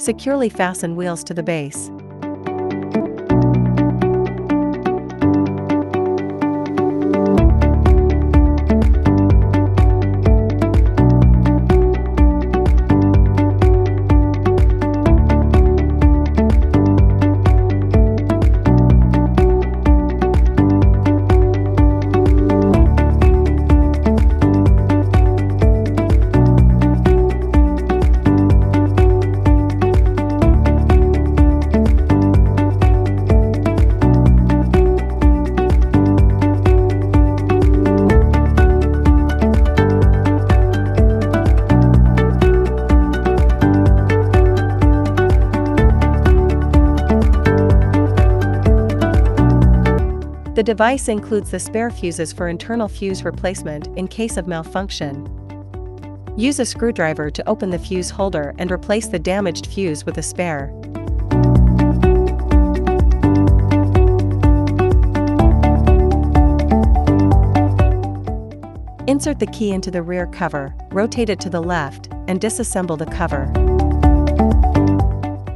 Securely fasten wheels to the base. The device includes the spare fuses for internal fuse replacement in case of malfunction. Use a screwdriver to open the fuse holder and replace the damaged fuse with a spare. Insert the key into the rear cover, rotate it to the left, and disassemble the cover.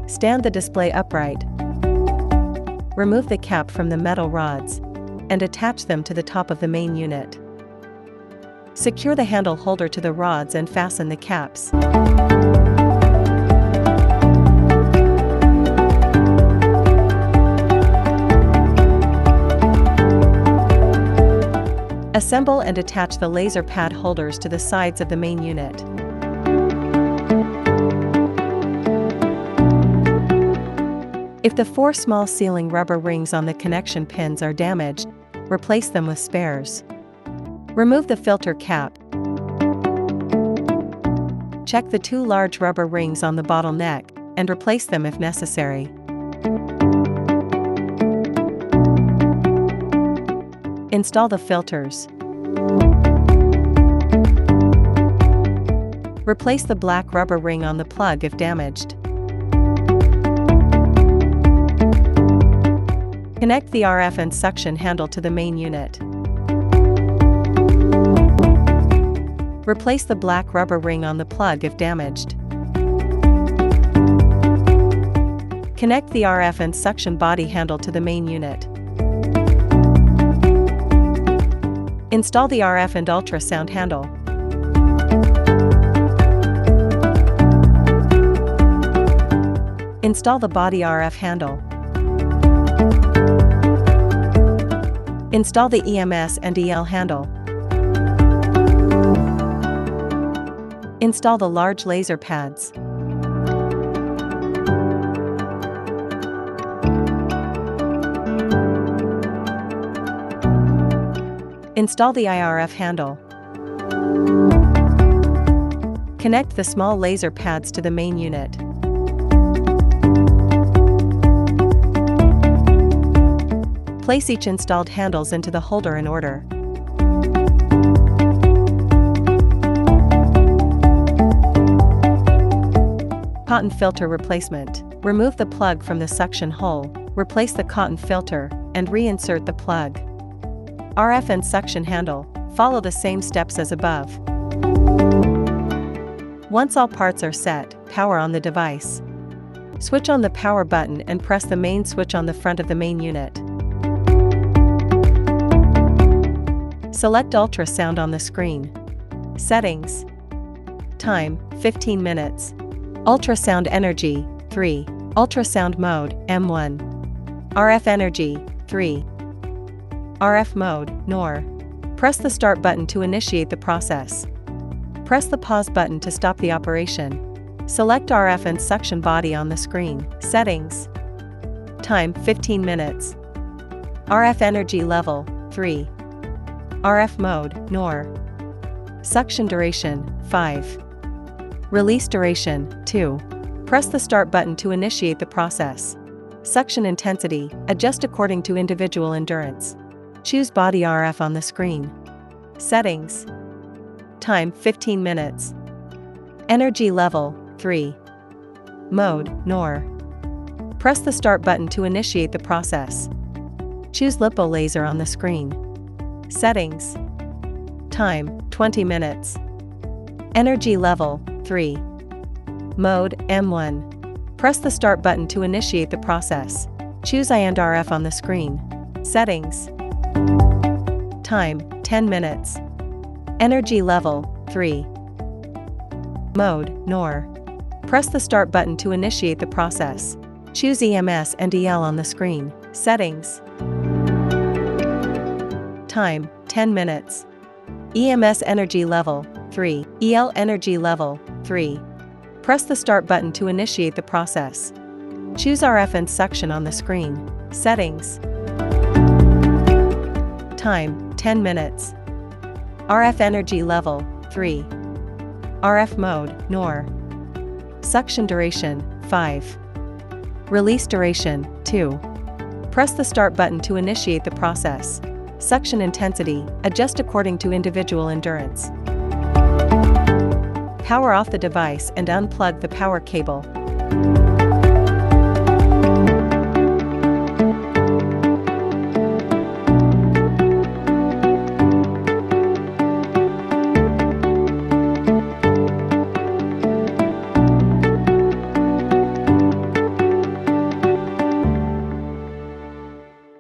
Stand the display upright. Remove the cap from the metal rods and attach them to the top of the main unit. Secure the handle holder to the rods and fasten the caps. Assemble and attach the laser pad holders to the sides of the main unit. If the 4 small sealing rubber rings on the connection pins are damaged, replace them with spares. Remove the filter cap. Check the 2 large rubber rings on the bottleneck and replace them if necessary. Install the filters. Replace the black rubber ring on the plug if damaged. Connect the RF and suction handle to the main unit. Replace the black rubber ring on the plug if damaged. Connect the RF and suction body handle to the main unit. Install the RF and ultrasound handle. Install the body RF handle. Install the EMS and EL handle. Install the large laser pads. Install the IRF handle. Connect the small laser pads to the main unit. Place each installed handles into the holder in order. Cotton filter replacement. Remove the plug from the suction hole, replace the cotton filter, and reinsert the plug. RF and suction handle. Follow the same steps as above. Once all parts are set, power on the device. Switch on the power button and press the main switch on the front of the main unit. Select ultrasound on the screen. Settings. Time, 15 minutes. Ultrasound energy, 3. Ultrasound mode, M1. RF energy, 3. RF mode, NOR. Press the start button to initiate the process. Press the pause button to stop the operation. Select RF and suction body on the screen. Settings. Time, 15 minutes. RF energy level, 3. RF mode, NOR. Suction duration, 5. Release duration, 2. Press the start button to initiate the process. Suction intensity, adjust according to individual endurance. Choose body RF on the screen. Settings. Time, 15 minutes. Energy level, 3. Mode, NOR. Press the start button to initiate the process. Choose lipo laser on the screen. Settings. Time, 20 minutes. Energy level, 3. Mode, M1. Press the Start button to initiate the process. Choose I and RF on the screen. Settings. Time, 10 minutes. Energy level, 3. Mode, NOR. Press the Start button to initiate the process. Choose EMS and EL on the screen. Settings. Time, 10 minutes. EMS energy level, 3. EL energy level, 3. Press the Start button to initiate the process. Choose RF and suction on the screen. Settings. Time, 10 minutes. RF energy level, 3. RF mode, NOR. Suction duration, 5. Release duration, 2. Press the Start button to initiate the process. Suction intensity, adjust according to individual endurance. Power off the device and unplug the power cable.